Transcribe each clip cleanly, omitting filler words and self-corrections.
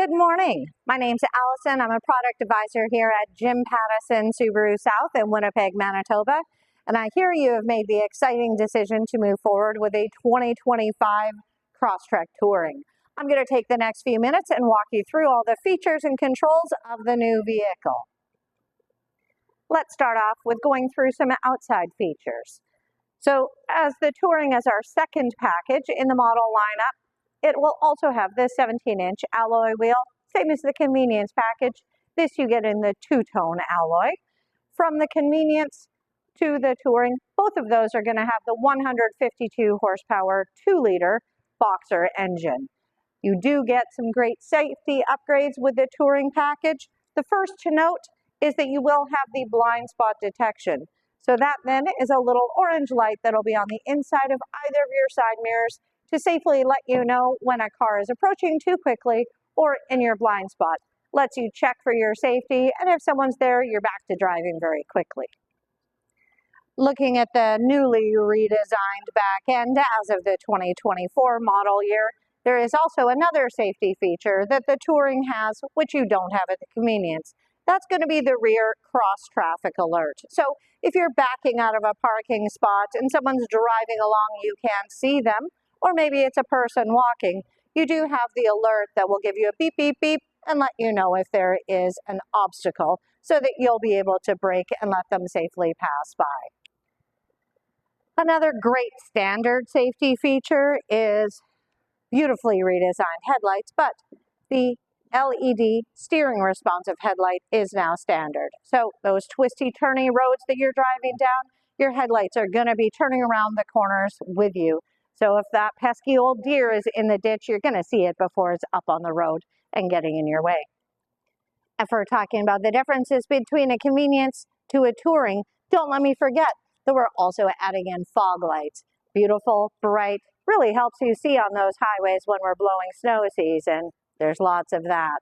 Good morning. My name's Allison. I'm a product advisor here at Jim Pattison Subaru South in Winnipeg, Manitoba. And I hear you have made the exciting decision to move forward with a 2025 Crosstrek Touring. I'm going to take the next few minutes and walk you through all the features and controls of the new vehicle. Let's start off with going through some outside features. So as the Touring is our second package in the model lineup, it will also have the 17-inch alloy wheel, same as the convenience package. This you get in the two-tone alloy. From the convenience to the Touring, both of those are going to have the 152 horsepower 2-liter Boxer engine. You do get some great safety upgrades with the Touring package. The first to note is that you will have the blind spot detection. So that then is a little orange light that'll be on the inside of either of your side mirrors to safely let you know when a car is approaching too quickly or in your blind spot. Lets you check for your safety, and if someone's there, you're back to driving very quickly. Looking at the newly redesigned back end as of the 2024 model year, there is also another safety feature that the Touring has, which you don't have at the convenience. That's going to be the rear cross traffic alert. So if you're backing out of a parking spot and someone's driving along, you can't see them, or maybe it's a person walking, you do have the alert that will give you a beep, beep, beep, and let you know if there is an obstacle so that you'll be able to brake and let them safely pass by. Another great standard safety feature is beautifully redesigned headlights, but the LED steering responsive headlight is now standard. So those twisty, turny roads that you're driving down, your headlights are going to be turning around the corners with you. So if that pesky old deer is in the ditch, you're going to see it before it's up on the road and getting in your way. If we're talking about the differences between a convenience to a Touring, don't let me forget that we're also adding in fog lights. Beautiful, bright, really helps you see on those highways when we're blowing snow season. There's lots of that.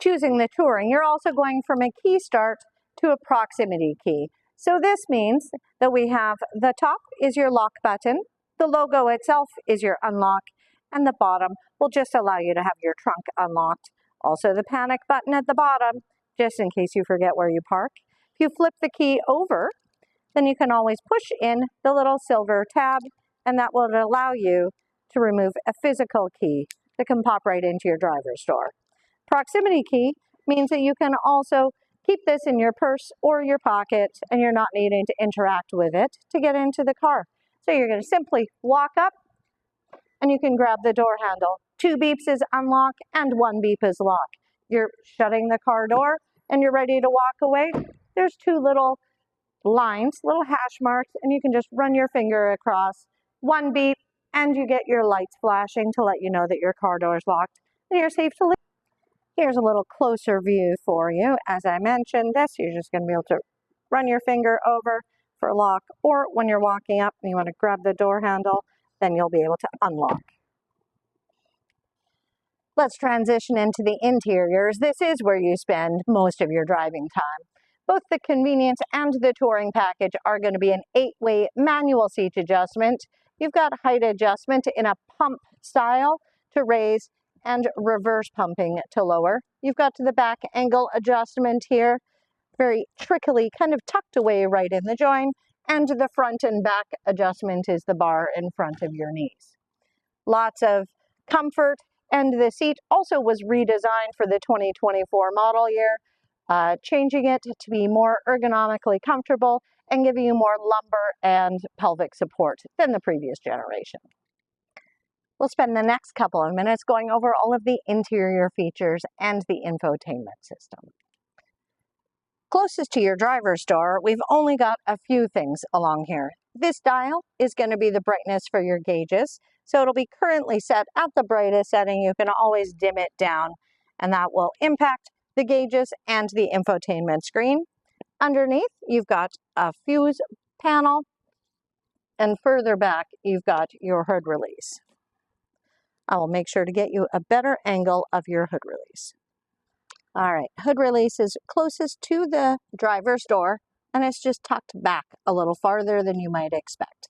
Choosing the Touring, you're also going from a key start to a proximity key. So this means that we have the top is your lock button, the logo itself is your unlock, and the bottom will just allow you to have your trunk unlocked. Also the panic button at the bottom, just in case you forget where you park. If you flip the key over, then you can always push in the little silver tab, and that will allow you to remove a physical key that can pop right into your driver's door. Proximity key means that you can also keep this in your purse or your pocket, and you're not needing to interact with it to get into the car. So you're going to simply walk up, and you can grab the door handle. 2 beeps is unlock, and 1 beep is lock. You're shutting the car door, and you're ready to walk away. There's 2 little lines, little hash marks, and you can just run your finger across. 1 beep, and you get your lights flashing to let you know that your car door is locked, and you're safe to leave. Here's a little closer view for you. As I mentioned, you're just going to be able to run your finger over for lock, or when you're walking up and you want to grab the door handle, then you'll be able to unlock. Let's transition into the interiors. This is where you spend most of your driving time. Both the convenience and the Touring package are going to be an 8-way manual seat adjustment. You've got height adjustment in a pump style to raise and reverse pumping to lower. You've got the back angle adjustment here, very trickily kind of tucked away right in the joint, and the front and back adjustment is the bar in front of your knees. Lots of comfort, and the seat also was redesigned for the 2024 model year, changing it to be more ergonomically comfortable and giving you more lumbar and pelvic support than the previous generation. We'll spend the next couple of minutes going over all of the interior features and the infotainment system. Closest to your driver's door, we've only got a few things along here. This dial is going to be the brightness for your gauges, so it'll be currently set at the brightest setting. You can always dim it down, and that will impact the gauges and the infotainment screen. Underneath, you've got a fuse panel, and further back, you've got your hood release. I will make sure to get you a better angle of your hood release. All right, hood release is closest to the driver's door, and it's just tucked back a little farther than you might expect.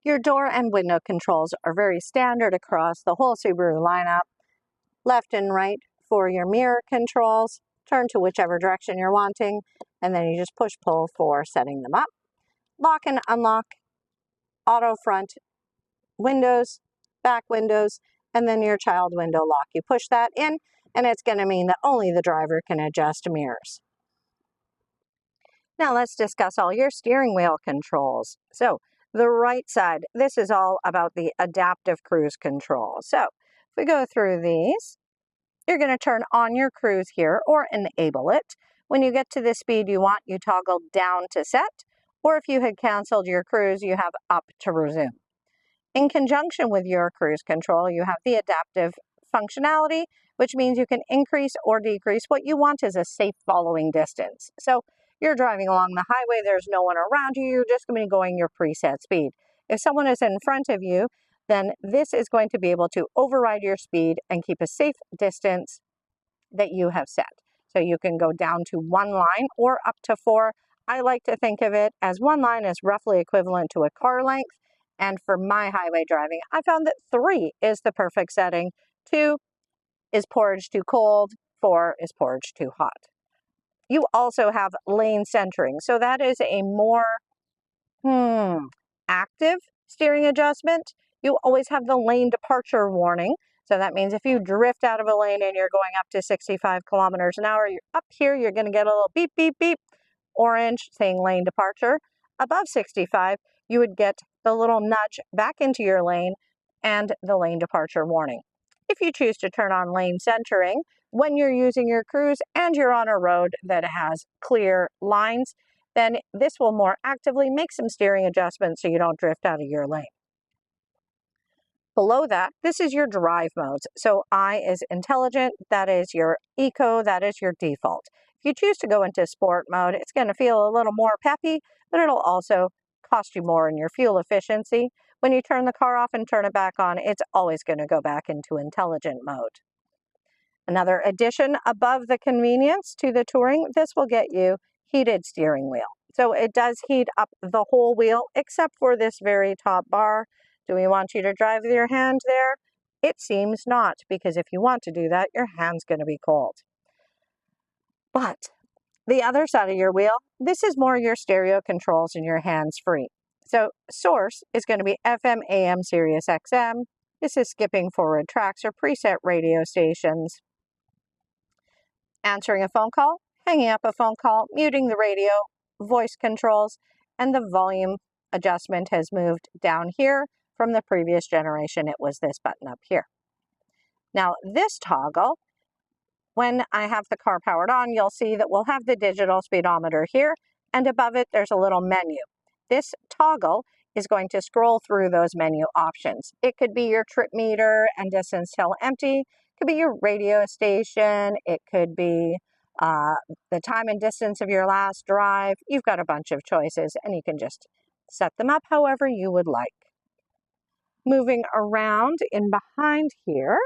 Your door and window controls are very standard across the whole Subaru lineup. Left and right for your mirror controls, turn to whichever direction you're wanting, and then you just push-pull for setting them up. Lock and unlock, auto front windows, back windows, and then your child window lock. You push that in, and it's going to mean that only the driver can adjust mirrors. Now let's discuss all your steering wheel controls. So the right side, this is all about the adaptive cruise control. So if we go through these, you're going to turn on your cruise here or enable it. When you get to the speed you want, you toggle down to set, or if you had canceled your cruise, you have up to resume. In conjunction with your cruise control, you have the adaptive functionality, which means you can increase or decrease what you want as a safe following distance. So you're driving along the highway, there's no one around you, you're just going to be going your preset speed. If someone is in front of you, then this is going to be able to override your speed and keep a safe distance that you have set. So you can go down to 1 line or up to 4. I like to think of it as 1 line is roughly equivalent to a car length. And for my highway driving, I found that 3 is the perfect setting. 2 is porridge too cold. 4 is porridge too hot. You also have lane centering. So that is a more active steering adjustment. You always have the lane departure warning. So that means if you drift out of a lane and you're going up to 65 kilometers an hour, you're up here, you're going to get a little beep, beep, beep, orange saying lane departure. Above 65, you would get the little nudge back into your lane and the lane departure warning. If you choose to turn on lane centering when you're using your cruise and you're on a road that has clear lines, then this will more actively make some steering adjustments so you don't drift out of your lane. Below that, this is your drive modes. So I is intelligent, that is your eco, that is your default. If you choose to go into sport mode, it's going to feel a little more peppy, but it'll also cost you more in your fuel efficiency. When you turn the car off and turn it back on, it's always going to go back into intelligent mode. Another addition above the convenience to the Touring, this will get you heated steering wheel. So it does heat up the whole wheel except for this very top bar. Do we want you to drive with your hand there? It seems not, because if you want to do that, your hand's going to be cold. But the other side of your wheel, this is more your stereo controls and your hands-free. So source is going to be FM, AM, Sirius XM. This is skipping forward tracks or preset radio stations. Answering a phone call, hanging up a phone call, muting the radio, voice controls, and the volume adjustment has moved down here. From the previous generation, it was this button up here. Now this toggle, when I have the car powered on, you'll see that we'll have the digital speedometer here, and above it there's a little menu. This toggle is going to scroll through those menu options. It could be your trip meter and distance till empty, it could be your radio station, it could be the time and distance of your last drive. You've got a bunch of choices, and you can just set them up however you would like. Moving around in behind here,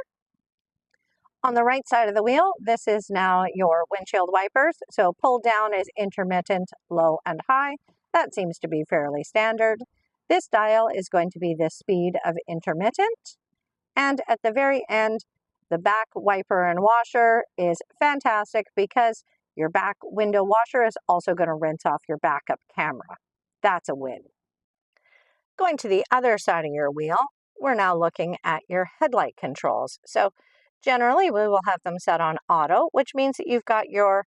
on the right side of the wheel, this is now your windshield wipers. So pull down is intermittent, low and high. That seems to be fairly standard. This dial is going to be the speed of intermittent. And at the very end, the back wiper and washer is fantastic because your back window washer is also going to rinse off your backup camera. That's a win. Going to the other side of your wheel, we're now looking at your headlight controls. So generally, we will have them set on auto, which means that you've got your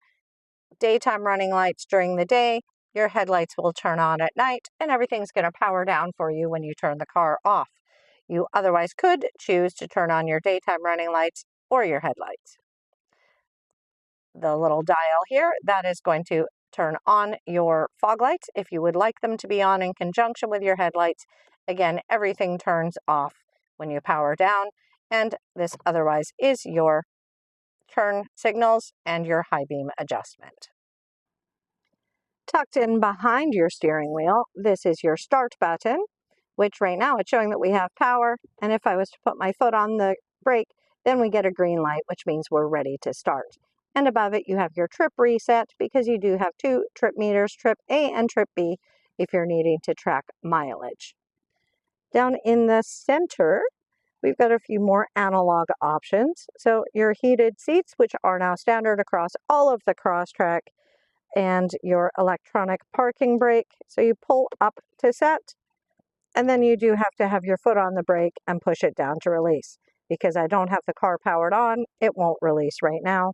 daytime running lights during the day, your headlights will turn on at night, and everything's going to power down for you when you turn the car off. You otherwise could choose to turn on your daytime running lights or your headlights. The little dial here, that is going to turn on your fog lights if you would like them to be on in conjunction with your headlights. Again, everything turns off when you power down, and this otherwise is your turn signals and your high beam adjustment. Tucked in behind your steering wheel, this is your start button, which right now it's showing that we have power, and if I was to put my foot on the brake, then we get a green light, which means we're ready to start. And above it, you have your trip reset because you do have 2 trip meters, trip A and trip B, if you're needing to track mileage. Down in the center, we've got a few more analog options. So your heated seats, which are now standard across all of the Crosstrek, and your electronic parking brake. So you pull up to set, and then you do have to have your foot on the brake and push it down to release. Because I don't have the car powered on, it won't release right now.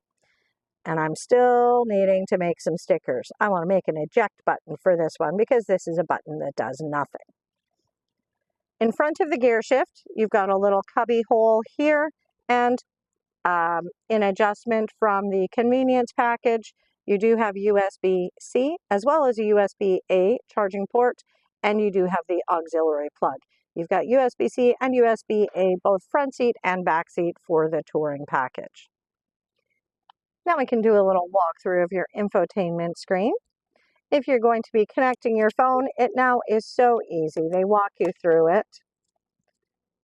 And I'm still needing to make some stickers. I want to make an eject button for this one because this is a button that does nothing. In front of the gear shift, you've got a little cubby hole here, and in adjustment from the convenience package, you do have USB-C as well as a USB-A charging port, and you do have the auxiliary plug. You've got USB-C and USB-A, both front seat and back seat for the Touring package. Now we can do a little walkthrough of your infotainment screen. If you're going to be connecting your phone, it now is so easy. They walk you through it.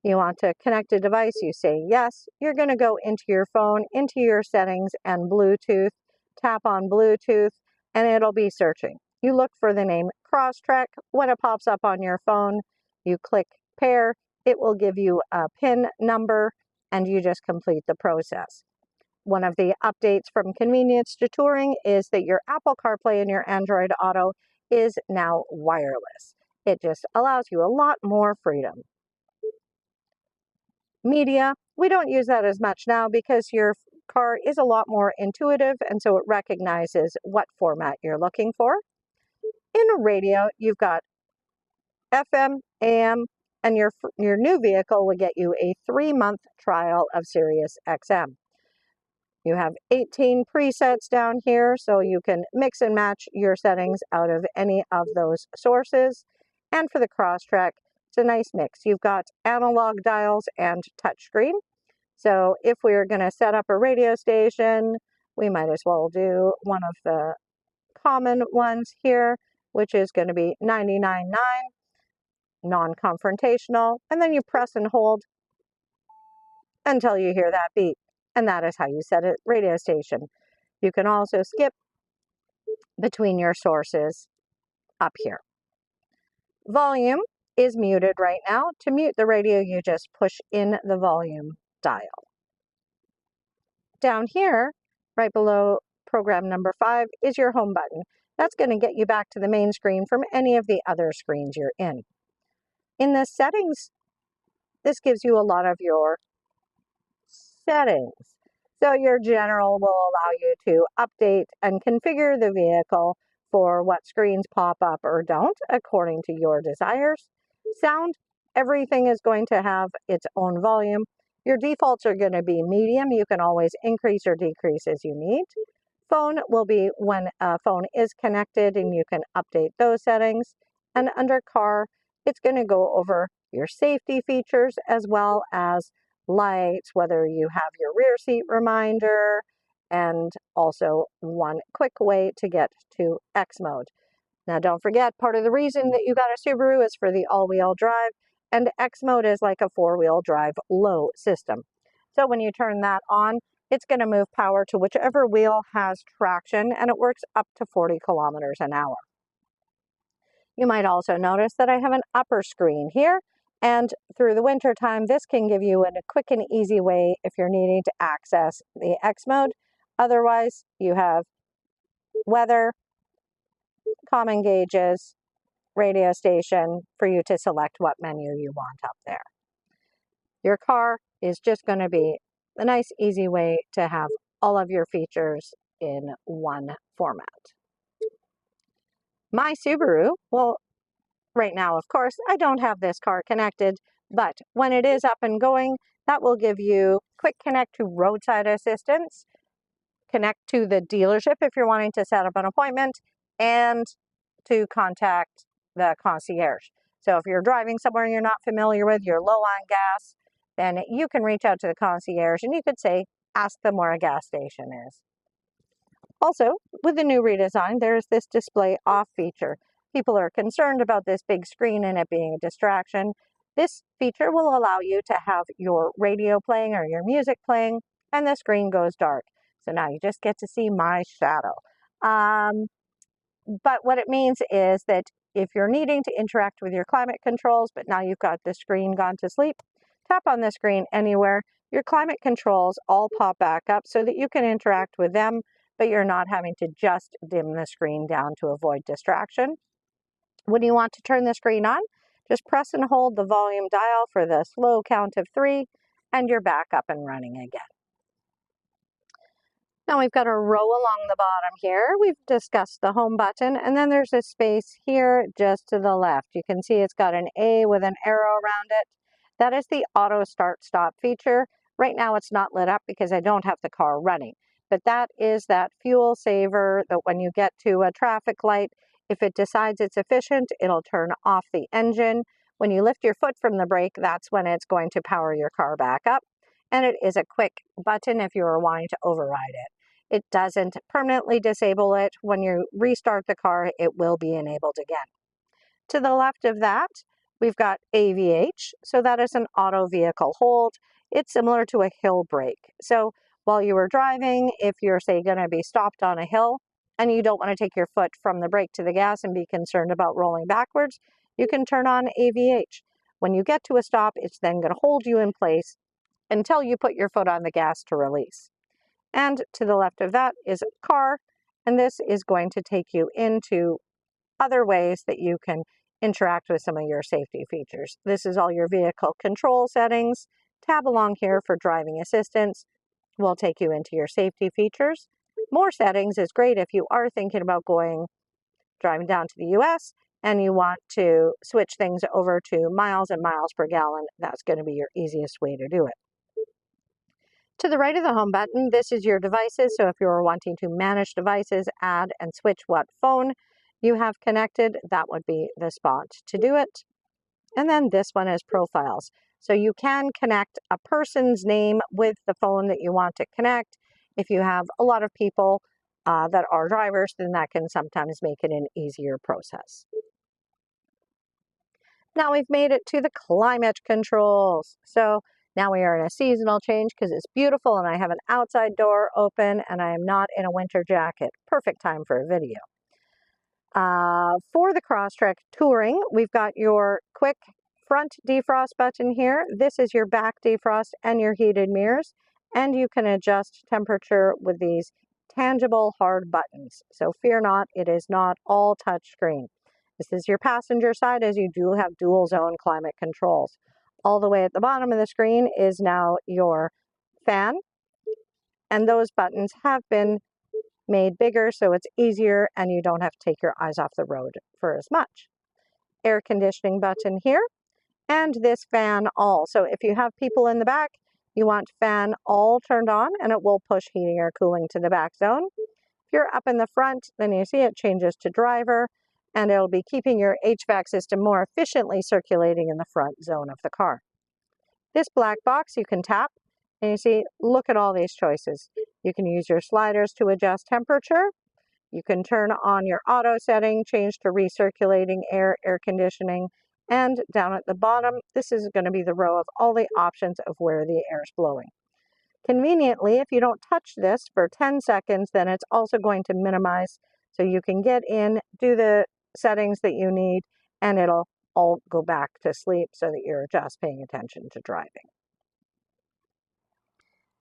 You want to connect a device, you say yes. You're going to go into your phone, into your settings and Bluetooth, tap on Bluetooth, and it'll be searching. You look for the name Crosstrek. When it pops up on your phone, you click pair. It will give you a PIN number, and you just complete the process. One of the updates from Convenience to Touring is that your Apple CarPlay and your Android Auto is now wireless. It just allows you a lot more freedom. Media, we don't use that as much now because your car is a lot more intuitive, and so it recognizes what format you're looking for. In radio, you've got FM, AM, and your new vehicle will get you a 3-month trial of Sirius XM. You have 18 presets down here, so you can mix and match your settings out of any of those sources. And for the Crosstrek, it's a nice mix. You've got analog dials and touchscreen. So if we are going to set up a radio station, we might as well do one of the common ones here, which is going to be 99.9, non-confrontational, and then you press and hold until you hear that beep. And that is how you set a radio station. You can also skip between your sources up here. Volume is muted right now. To mute the radio, you just push in the volume dial. Down here, right below program number 5, is your home button. That's going to get you back to the main screen from any of the other screens you're in. In the settings, this gives you a lot of your settings. So your general will allow you to update and configure the vehicle for what screens pop up or don't according to your desires. Sound, everything is going to have its own volume. Your defaults are going to be medium. You can always increase or decrease as you need. Phone will be when a phone is connected, and you can update those settings. And under car, it's going to go over your safety features as well as lights, whether you have your rear seat reminder, and also one quick way to get to X mode. Now don't forget, part of the reason that you got a Subaru is for the all-wheel drive, and X mode is like a 4-wheel drive low system. So when you turn that on, it's going to move power to whichever wheel has traction, and it works up to 40 kilometers an hour. You might also notice that I have an upper screen here. And through the winter time, this can give you a quick and easy way if you're needing to access the X mode. Otherwise, you have weather, common gauges, radio station for you to select what menu you want up there. Your car is just going to be a nice, easy way to have all of your features in one format. My Subaru, well, right now, of course, I don't have this car connected, but when it is up and going, that will give you quick connect to roadside assistance, connect to the dealership if you're wanting to set up an appointment, and to contact the concierge. So if you're driving somewhere you're not familiar with, you're low on gas, then you can reach out to the concierge and you could say, ask them where a gas station is. Also, with the new redesign, there's this display off feature. People are concerned about this big screen and it being a distraction. This feature will allow you to have your radio playing or your music playing, and the screen goes dark. So now you just get to see my shadow. But what it means is that if you're needing to interact with your climate controls, but now you've got the screen gone to sleep, tap on the screen anywhere. Your climate controls all pop back up so that you can interact with them, but you're not having to just dim the screen down to avoid distraction. When you want to turn the screen on, just press and hold the volume dial for the slow count of 3, and you're back up and running again. Now we've got a row along the bottom here. We've discussed the home button, and then there's a space here just to the left. You can see it's got an A with an arrow around it. That is the auto start stop feature. Right now it's not lit up because I don't have the car running, but that is that fuel saver that when you get to a traffic light, if it decides it's efficient, it'll turn off the engine. When you lift your foot from the brake, that's when it's going to power your car back up. And it is a quick button if you are wanting to override it. It doesn't permanently disable it. When you restart the car, it will be enabled again. To the left of that, we've got AVH. So that is an auto vehicle hold. It's similar to a hill brake. So while you are driving, if you're, say, going to be stopped on a hill and you don't want to take your foot from the brake to the gas and be concerned about rolling backwards, you can turn on AVH. When you get to a stop, it's then going to hold you in place until you put your foot on the gas to release. And to the left of that is a car, and this is going to take you into other ways that you can interact with some of your safety features. This is all your vehicle control settings. Tab along here for driving assistance will take you into your safety features. More settings is great if you are thinking about driving down to the US and you want to switch things over to miles and miles per gallon. That's going to be your easiest way to do it. To the right of the home button, this is your devices. So if you're wanting to manage devices, add and switch what phone you have connected, that would be the spot to do it. And then this one is profiles. So you can connect a person's name with the phone that you want to connect. If you have a lot of people that are drivers, then that can sometimes make it an easier process. Now we've made it to the climate controls. So now we are in a seasonal change because it's beautiful and I have an outside door open and I am not in a winter jacket. Perfect time for a video. For the Crosstrek Touring, we've got your quick front defrost button here. This is your back defrost and your heated mirrors. And you can adjust temperature with these tangible hard buttons. So fear not, it is not all touch screen. This is your passenger side as you do have dual zone climate controls. All the way at the bottom of the screen is now your fan. And those buttons have been made bigger so it's easier and you don't have to take your eyes off the road for as much. Air conditioning button here and this fan all. So if you have people in the back, you want fan all turned on and it will push heating or cooling to the back zone. If you're up in the front, then you see it changes to driver and it'll be keeping your HVAC system more efficiently circulating in the front zone of the car. This black box you can tap and you see, look at all these choices. You can use your sliders to adjust temperature. You can turn on your auto setting, change to recirculating air, air conditioning, and down at the bottom, this is going to be the row of all the options of where the air is blowing. Conveniently, if you don't touch this for 10 seconds, then it's also going to minimize so you can get in, do the settings that you need, and it'll all go back to sleep so that you're just paying attention to driving.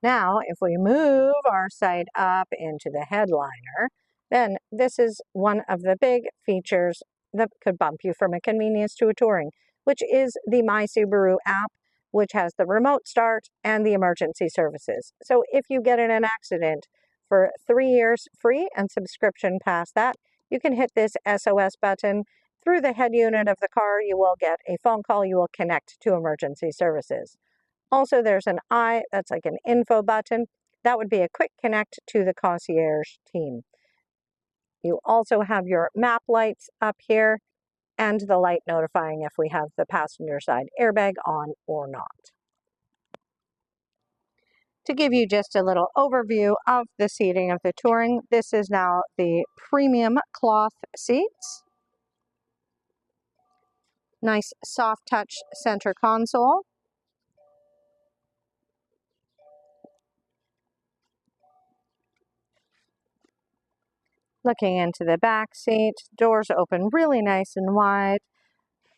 Now, if we move our sight up into the headliner, then this is one of the big features that could bump you from a convenience to a touring, which is the My Subaru app, which has the remote start and the emergency services. So if you get in an accident for 3 years free and subscription past that, you can hit this SOS button. Through the head unit of the car, you will get a phone call. You will connect to emergency services. Also, there's an I, that's like an info button. That would be a quick connect to the concierge team. You also have your map lights up here and the light notifying if we have the passenger side airbag on or not. To give you just a little overview of the seating of the Touring, this is now the premium cloth seats. Nice soft touch center console. Looking into the back seat, doors open really nice and wide,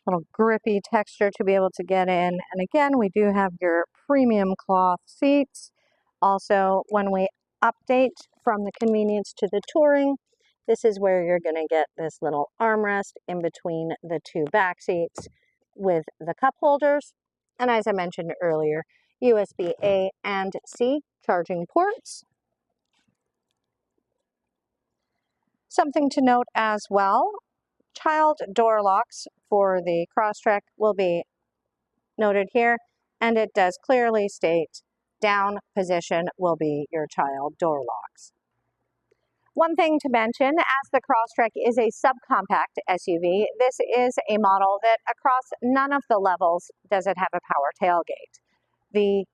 little grippy texture to be able to get in. And again, we do have your premium cloth seats. Also, when we update from the convenience to the Touring, this is where you're going to get this little armrest in between the two back seats with the cup holders. And as I mentioned earlier, USB-A and C charging ports. Something to note as well, child door locks for the Crosstrek will be noted here, and it does clearly state down position will be your child door locks. One thing to mention, as the Crosstrek is a subcompact SUV, this is a model that across none of the levels does it have a power tailgate. The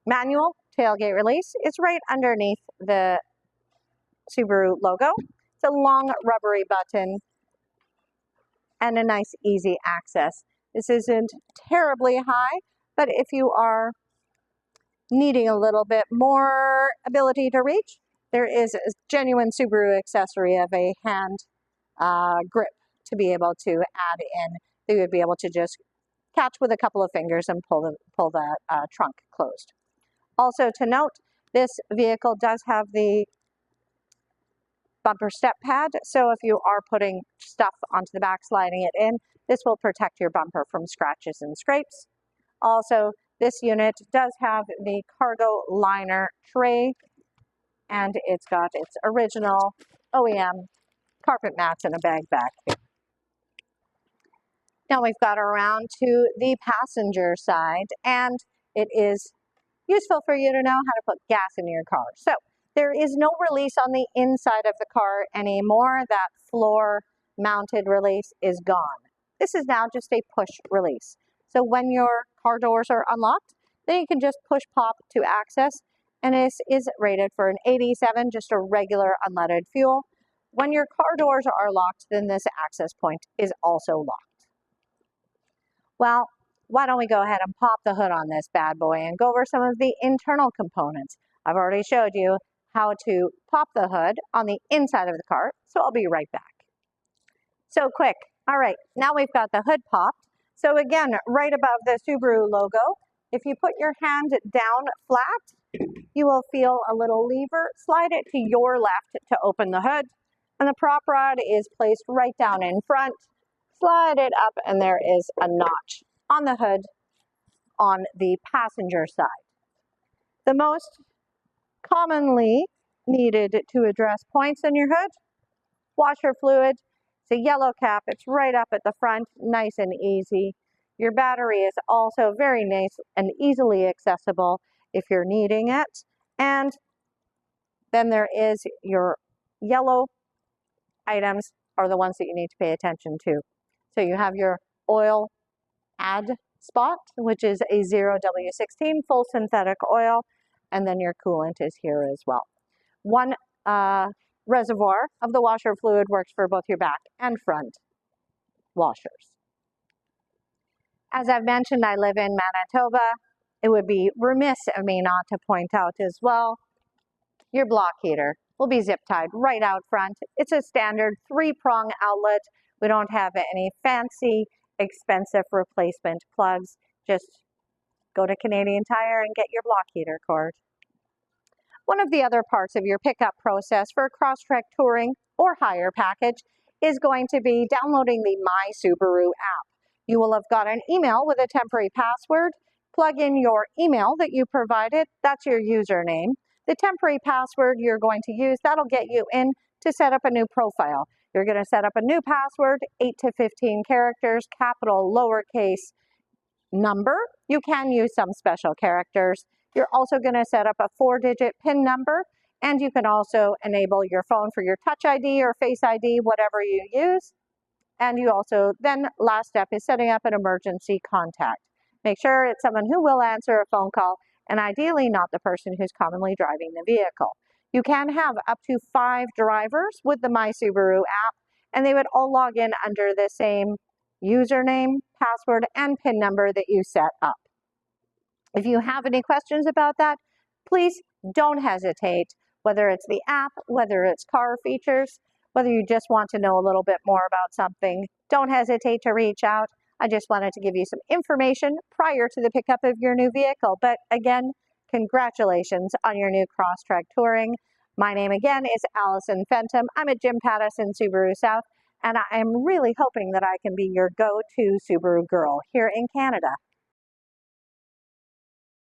manual tailgate release is right underneath the Subaru logo. It's a long rubbery button and a nice easy access. This isn't terribly high, but if you are needing a little bit more ability to reach, there is a genuine Subaru accessory of a hand grip to be able to add in. That you would be able to just catch with a couple of fingers and pull the trunk closed. Also to note, this vehicle does have the bumper step pad, so if you are putting stuff onto the back, sliding it in, this will protect your bumper from scratches and scrapes. Also, this unit does have the cargo liner tray, and it's got its original OEM carpet mats and a bag back here. Now we've got around to the passenger side, and it is useful for you to know how to put gas in your car. So there is no release on the inside of the car anymore. That floor mounted release is gone. This is now just a push release. So when your car doors are unlocked, then you can just push pop to access, and this is rated for an 87, just a regular unleaded fuel. When your car doors are locked, then this access point is also locked. Well, why don't we go ahead and pop the hood on this bad boy and go over some of the internal components. I've already showed you how to pop the hood on the inside of the car, so I'll be right back. So quick. All right, now we've got the hood popped. So again, right above the Subaru logo, if you put your hand down flat, you will feel a little lever. Slide it to your left to open the hood, and the prop rod is placed right down in front. Slide it up, and there is a notch on the hood on the passenger side. The most commonly needed to address points in your hood, washer fluid. It's a yellow cap. It's right up at the front, nice and easy. Your battery is also very nice and easily accessible if you're needing it. And then there is your yellow items are the ones that you need to pay attention to. So you have your oil add spot, which is a 0W16 full synthetic oil, and then your coolant is here as well. One reservoir of the washer fluid works for both your back and front washers. As I've mentioned, I live in Manitoba. It would be remiss of me not to point out as well, your block heater will be zip tied right out front. It's a standard 3-prong outlet. We don't have any fancy, expensive replacement plugs. Just go to Canadian Tire and get your block heater cord. One of the other parts of your pickup process for a Crosstrek Touring or higher package is going to be downloading the My Subaru app. You will have got an email with a temporary password. Plug in your email that you provided. That's your username. The temporary password you're going to use, that'll get you in to set up a new profile. You're going to set up a new password, 8 to 15 characters, capital, lowercase, number. You can use some special characters. You're also going to set up a 4-digit PIN number, and you can also enable your phone for your Touch ID or Face ID, whatever you use. And you also, then last step is setting up an emergency contact. Make sure it's someone who will answer a phone call, and ideally not the person who's commonly driving the vehicle. You can have up to 5 drivers with the My Subaru app, and they would all log in under the same username, password, and PIN number that you set up. If you have any questions about that, please don't hesitate, whether it's the app, whether it's car features, Whether you just want to know a little bit more about something, don't hesitate to reach out. I just wanted to give you some information prior to the pickup of your new vehicle. But again, congratulations on your new Crosstrek Touring. My name again is Allison Fenton. I'm at Jim Pattison Subaru South, and I am really hoping that I can be your go-to Subaru girl here in Canada.